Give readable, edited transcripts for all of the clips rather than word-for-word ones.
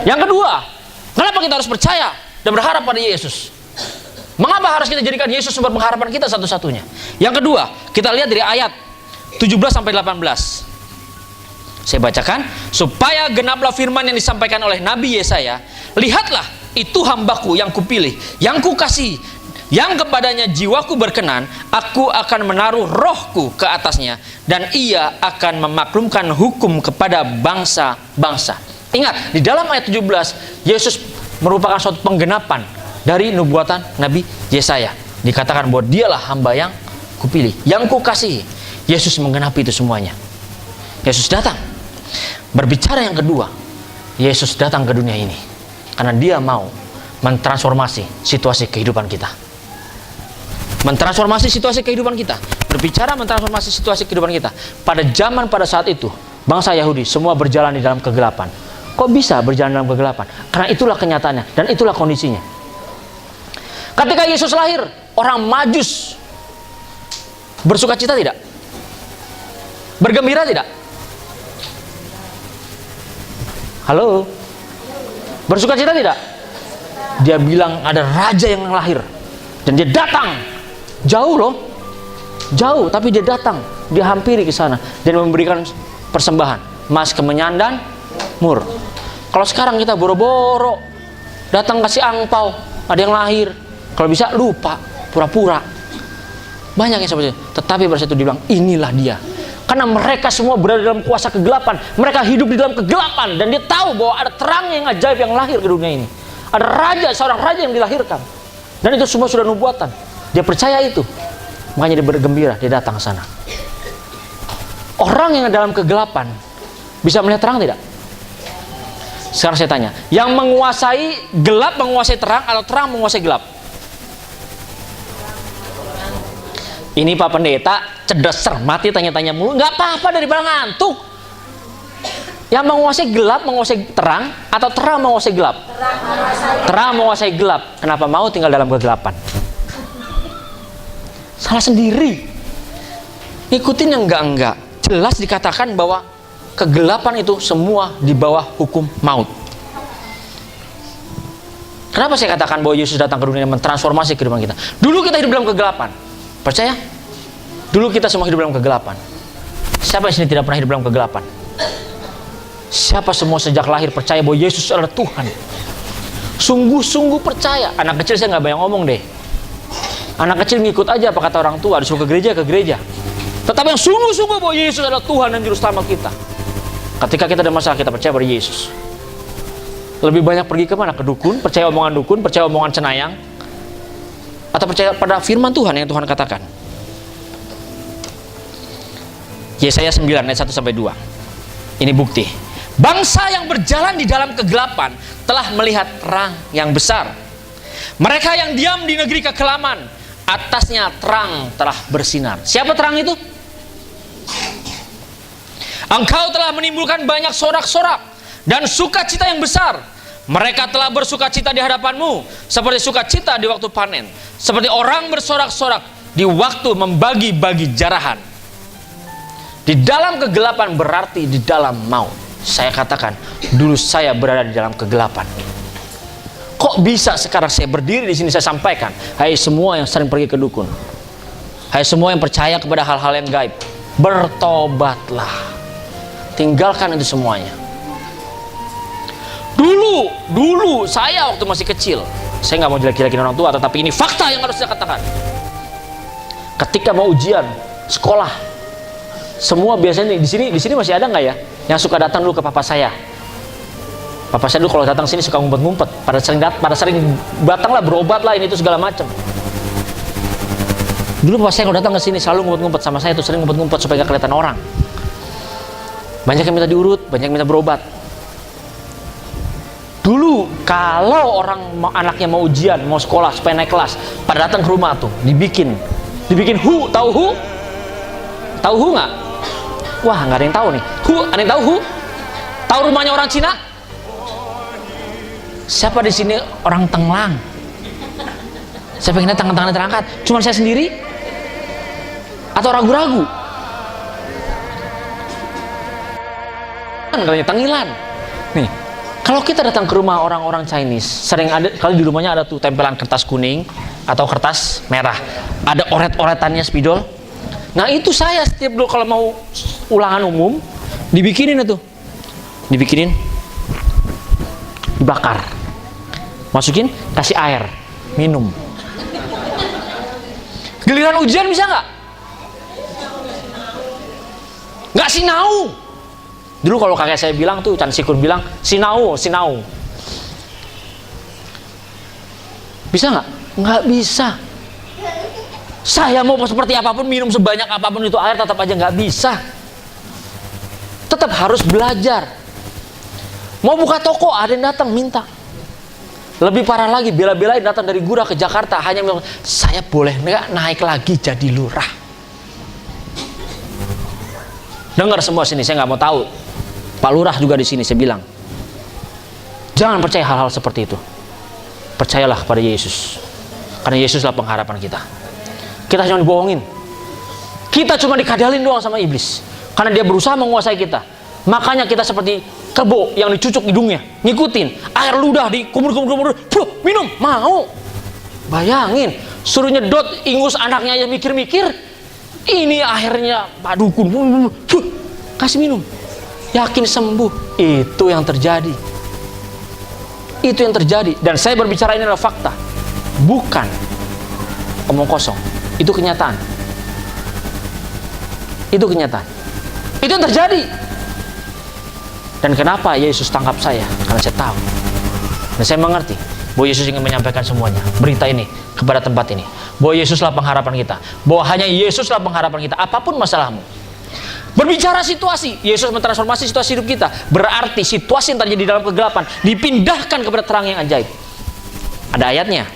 Yang kedua, kenapa kita harus percaya dan berharap pada Yesus? Mengapa harus kita jadikan Yesus sumber pengharapan kita satu-satunya? Yang kedua, kita lihat dari ayat 17 sampai 18. Saya bacakan, supaya genaplah firman yang disampaikan oleh Nabi Yesaya, lihatlah, itu hambaku yang kupilih, yang kukasihi, yang kepadanya jiwaku berkenan, aku akan menaruh rohku ke atasnya, dan ia akan memaklumkan hukum kepada bangsa-bangsa. Ingat, di dalam ayat 17, Yesus merupakan suatu penggenapan dari nubuatan Nabi Yesaya. Dikatakan bahwa dialah hamba yang kupilih, yang kukasihi. Yesus menggenapi itu semuanya. Yesus datang. Berbicara yang kedua, Yesus datang ke dunia ini karena dia mau mentransformasi situasi kehidupan kita. Mentransformasi situasi kehidupan kita. Berbicara mentransformasi situasi kehidupan kita. Pada saat itu, bangsa Yahudi semua berjalan di dalam kegelapan. Kok bisa berjalan dalam kegelapan? Karena itulah kenyataannya dan itulah kondisinya. Ketika Yesus lahir, orang Majus bersuka cita tidak? Bergembira tidak? Halo? Bersuka cita tidak? Dia bilang ada raja yang lahir dan dia datang. Jauh loh. Jauh, tapi dia datang. Dia hampiri ke sana dan memberikan persembahan, emas, kemenyan dan mur. Kalau sekarang kita boro-boro datang kasih angpau, ada yang lahir. Kalau bisa lupa, pura-pura. Banyak yang seperti itu. Tetapi pada saat itu dibilang, inilah dia. Karena mereka semua berada dalam kuasa kegelapan. Mereka hidup di dalam kegelapan. Dan dia tahu bahwa ada terang yang ajaib yang lahir ke dunia ini. Ada raja, seorang raja yang dilahirkan. Dan itu semua sudah nubuatan. Dia percaya itu. Makanya dia bergembira, dia datang ke sana. Orang yang dalam kegelapan bisa melihat terang tidak? Sekarang saya tanya, yang menguasai gelap menguasai terang atau terang menguasai gelap? Ini Pak Pendeta cerdas cermat, tanya-tanya mulu, nggak apa-apa daripada ngantuk. Yang menguasai gelap menguasai terang atau terang menguasai gelap? Terang menguasai gelap. Kenapa mau tinggal dalam kegelapan? Salah sendiri. Ikutin yang enggak. Jelas dikatakan bahwa kegelapan itu semua di bawah hukum maut. Kenapa saya katakan bahwa Yesus datang ke dunia dan mentransformasi kehidupan kita? Dulu kita hidup dalam kegelapan. Percaya? Dulu kita semua hidup dalam kegelapan. Siapa di sini tidak pernah hidup dalam kegelapan? Siapa semua sejak lahir percaya bahwa Yesus adalah Tuhan? Sungguh-sungguh percaya. Anak kecil saya nggak banyak ngomong deh. Anak kecil ngikut aja apa kata orang tua, disuruh ke gereja. Tetapi yang sungguh-sungguh bahwa Yesus adalah Tuhan dan Juru Selamat kita. Ketika kita ada masalah, kita percaya pada Yesus. Lebih banyak pergi kemana? Ke dukun, percaya omongan dukun, percaya omongan cenayang, atau percaya pada firman Tuhan yang Tuhan katakan. Yesaya 9 ayat 1-2. Ini bukti. Bangsa yang berjalan di dalam kegelapan telah melihat terang yang besar. Mereka yang diam di negeri kekelaman, atasnya terang telah bersinar. Siapa terang itu? Engkau telah menimbulkan banyak sorak-sorak dan sukacita yang besar. Mereka telah bersukacita di hadapanmu, seperti sukacita di waktu panen, seperti orang bersorak-sorak di waktu membagi-bagi jarahan. Di dalam kegelapan berarti di dalam maut. Saya katakan, dulu saya berada di dalam kegelapan. Kok bisa sekarang saya berdiri di sini saya sampaikan, hai semua yang sering pergi ke dukun, hai semua yang percaya kepada hal-hal yang gaib, bertobatlah. Tinggalkan itu semuanya. Dulu saya waktu masih kecil, saya nggak mau jelek-jelekin orang tua, tetapi ini fakta yang harus saya katakan. Ketika mau ujian sekolah, semua biasanya di sini masih ada nggak ya yang suka datang dulu ke papa saya? Papa saya dulu kalau datang sini suka ngumpet-ngumpet, pada sering datang lah, berobat lah, ini itu segala macam. Dulu papa saya kalau datang ke sini selalu ngumpet-ngumpet sama saya, tuh sering ngumpet-ngumpet supaya nggak kelihatan orang. Banyak yang minta diurut, banyak yang minta berobat. Dulu kalau anaknya mau ujian, mau sekolah supaya naik kelas, pada datang ke rumah tuh, dibikin tahu nggak? Wah, nggak ada yang tahu nih. Ada yang tahu hu? Tahu rumahnya orang Cina? Siapa di sini orang Tenglang? Saya pengen tangan-tangannya terangkat. Cuma saya sendiri? Atau ragu-ragu? Katanya Tengilan. Nih, Kalau kita datang ke rumah orang-orang Chinese, sering ada, kali di rumahnya ada tuh tempelan kertas kuning atau kertas merah, ada oret-oretannya spidol. Nah itu saya setiap dulu kalau mau ulangan umum, dibikinin itu, dibikinin, dibakar, masukin, kasih air, minum. Giliran ujian bisa nggak? Nggak sinau. Dulu kalau kakek saya bilang tuh, Chan Sikun bilang, sinau, sinau. Bisa nggak? Nggak bisa. Saya mau seperti apapun, minum sebanyak apapun itu air, tetap aja nggak bisa. Tetap harus belajar. Mau buka toko, ada yang datang minta. Lebih parah lagi, bela-belain datang dari Gura ke Jakarta, hanya bilang, saya boleh nggak naik lagi jadi lurah? Dengar semua sini, saya nggak mau tahu. Pak Lurah juga di sini, saya bilang, jangan percaya hal-hal seperti itu. Percayalah kepada Yesus, karena Yesuslah pengharapan kita. Kita cuma dibohongin, kita cuma dikadalin doang sama iblis, karena dia berusaha menguasai kita. Makanya kita seperti kebo yang dicucuk hidungnya, ngikutin air ludah dikumur-kumur, minum, mau. Bayangin, suruh nyedot ingus anaknya aja mikir-mikir, ini akhirnya Pak Dukun, kasih minum. Yakin sembuh. Itu yang terjadi. Itu yang terjadi. Dan saya berbicara ini adalah fakta, bukan omong kosong. Itu kenyataan. Itu kenyataan. Itu yang terjadi. Dan kenapa Yesus tangkap saya? Karena saya tahu. Dan saya mengerti bahwa Yesus ingin menyampaikan semuanya, berita ini kepada tempat ini, bahwa Yesuslah pengharapan kita, bahwa hanya Yesuslah pengharapan kita apapun masalahmu. Berbicara situasi, Yesus mentransformasi situasi hidup kita. Berarti situasi yang terjadi dalam kegelapan dipindahkan kepada terang yang ajaib. Ada ayatnya.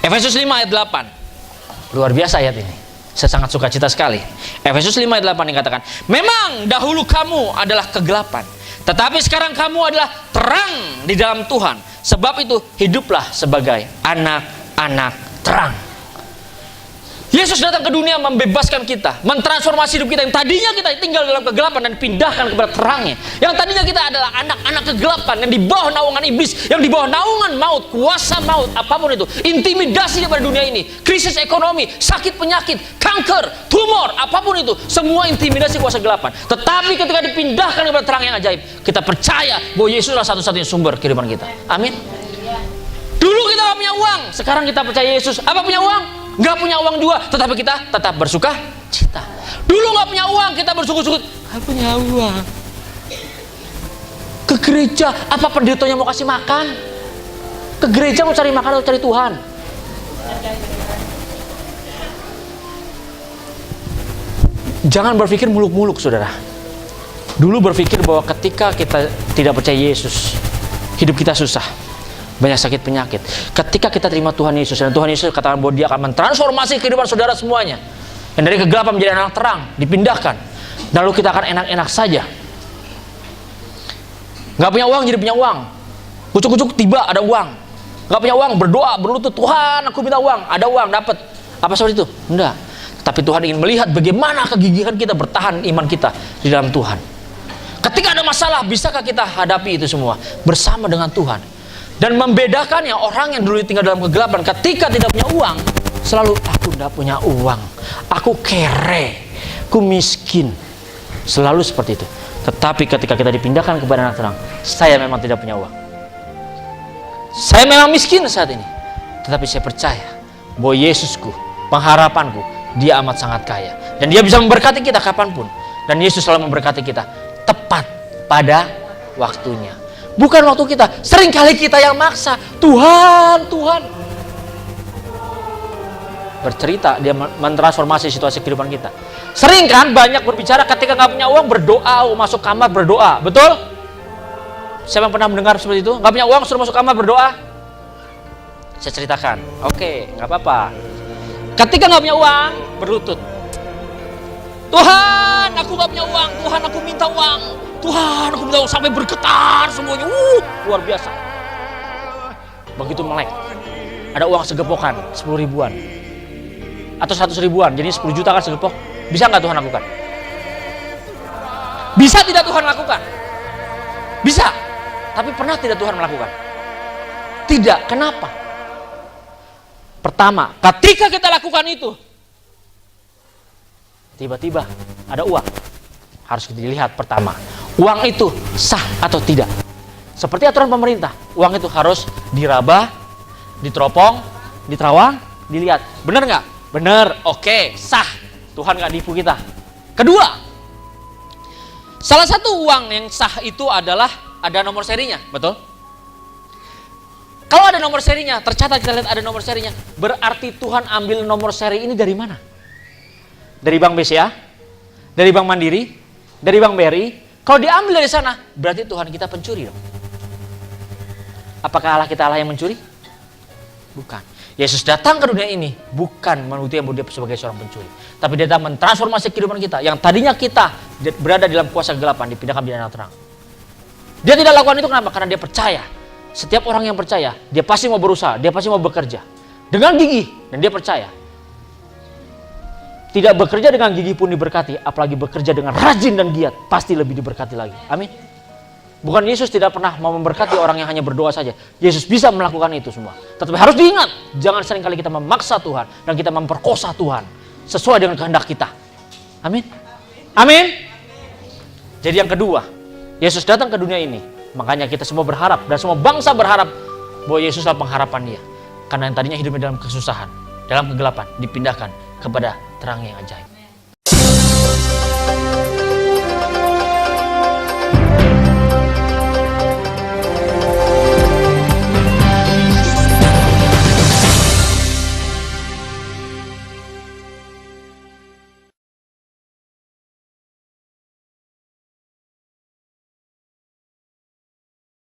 Efesus 5 ayat 8. Luar biasa ayat ini. Saya sangat suka cita sekali. Efesus 5 ayat 8 yang katakan, memang dahulu kamu adalah kegelapan, tetapi sekarang kamu adalah terang di dalam Tuhan. Sebab itu hiduplah sebagai anak-anak terang. Yesus datang ke dunia membebaskan kita, mentransformasi hidup kita yang tadinya kita tinggal dalam kegelapan dan pindahkan kepada terangnya. Yang tadinya kita adalah anak-anak kegelapan yang di bawah naungan iblis, yang di bawah naungan maut, kuasa maut, apapun itu, intimidasi daripada dunia ini, krisis ekonomi, sakit penyakit, kanker, tumor, apapun itu, semua intimidasi kuasa kegelapan. Tetapi ketika dipindahkan kepada terang yang ajaib, kita percaya bahwa Yesus adalah satu-satunya sumber kehidupan kita. Amin. Dulu kita gak punya uang, sekarang kita percaya Yesus. Apa punya uang? Gak punya uang juga, tetapi kita tetap bersuka cita. Dulu gak punya uang, kita bersuka-suka. Gak punya uang. Ke gereja, apa pendetanya mau kasih makan? Ke gereja mau cari makan atau cari Tuhan? Jangan berpikir muluk-muluk, saudara. Dulu berpikir bahwa ketika kita tidak percaya Yesus, hidup kita susah, banyak sakit penyakit. Ketika kita terima Tuhan Yesus, dan Tuhan Yesus katakan bahwa dia akan mentransformasi kehidupan saudara semuanya, yang dari kegelapan menjadi anak terang, dipindahkan, lalu kita akan enak-enak saja. Gak punya uang jadi punya uang, kucuk-kucuk tiba ada uang. Gak punya uang berdoa berlutut, Tuhan aku minta uang, ada uang, dapat. Apa seperti itu? Enggak. Tapi Tuhan ingin melihat bagaimana kegigihan kita bertahan iman kita di dalam Tuhan. Ketika ada masalah, bisakah kita hadapi itu semua bersama dengan Tuhan? Dan membedakannya, orang yang dulu tinggal dalam kegelapan ketika tidak punya uang, selalu aku tidak punya uang, aku kere, aku miskin, selalu seperti itu. Tetapi ketika kita dipindahkan kepada anak terang, saya memang tidak punya uang, saya memang miskin saat ini, tetapi saya percaya bahwa Yesusku, pengharapanku, dia amat sangat kaya, dan dia bisa memberkati kita kapanpun. Dan Yesus selalu memberkati kita tepat pada waktunya, bukan waktu kita. Seringkali kita yang maksa, Tuhan, Tuhan. Bercerita, dia mentransformasi situasi kehidupan kita. Sering kan banyak berbicara ketika nggak punya uang, berdoa, masuk kamar berdoa. Betul? Siapa yang pernah mendengar seperti itu? Nggak punya uang, suruh masuk kamar berdoa? Saya ceritakan. Oke, nggak apa-apa. Ketika nggak punya uang, berlutut. Tuhan, aku nggak punya uang. Tuhan, aku minta uang. Tuhan, aku minta uang, sampai bergetar semuanya. Luar biasa. Begitu melek, ada uang segepokan, 10 ribuan atau 100 ribuan, jadi 10 juta kan segepok. Bisa nggak Tuhan lakukan? Bisa tidak Tuhan lakukan? Bisa. Tapi pernah tidak Tuhan melakukan? Tidak. Kenapa? Pertama, ketika kita lakukan itu, tiba-tiba ada uang. Harus kita lihat pertama, uang itu sah atau tidak. Seperti aturan pemerintah, uang itu harus diraba, diteropong, diterawang, dilihat. Benar nggak? Benar. Oke, sah. Tuhan nggak nipu kita. Kedua, salah satu uang yang sah itu adalah ada nomor serinya, betul? Kalau ada nomor serinya, tercatat kita lihat ada nomor serinya, berarti Tuhan ambil nomor seri ini dari mana? Dari Bank BCA? Dari Bank Mandiri? Dari Bank BRI? Kalau diambil dari sana, berarti Tuhan kita pencuri dong. Apakah Allah kita Allah yang mencuri? Bukan. Yesus datang ke dunia ini bukan membuktikan bahwa dia sebagai seorang pencuri, tapi dia datang mentransformasi kehidupan kita yang tadinya kita berada dalam kuasa kegelapan dipindahkan menjadi anak terang. Dia tidak lakukan itu kenapa? Karena dia percaya. Setiap orang yang percaya, dia pasti mau berusaha, dia pasti mau bekerja dengan gigih, dan dia percaya. Tidak bekerja dengan gigih pun diberkati, apalagi bekerja dengan rajin dan giat, pasti lebih diberkati lagi. Amin. Bukan Yesus tidak pernah mau memberkati orang yang hanya berdoa saja. Yesus bisa melakukan itu semua. Tetapi harus diingat, jangan seringkali kita memaksa Tuhan dan kita memperkosa Tuhan sesuai dengan kehendak kita. Amin. Amin. Jadi yang kedua, Yesus datang ke dunia ini. Makanya kita semua berharap dan semua bangsa berharap bahwa Yesuslah pengharapan dia. Karena yang tadinya hidupnya dalam kesusahan, dalam kegelapan, dipindahkan kepada terang yang ajaib.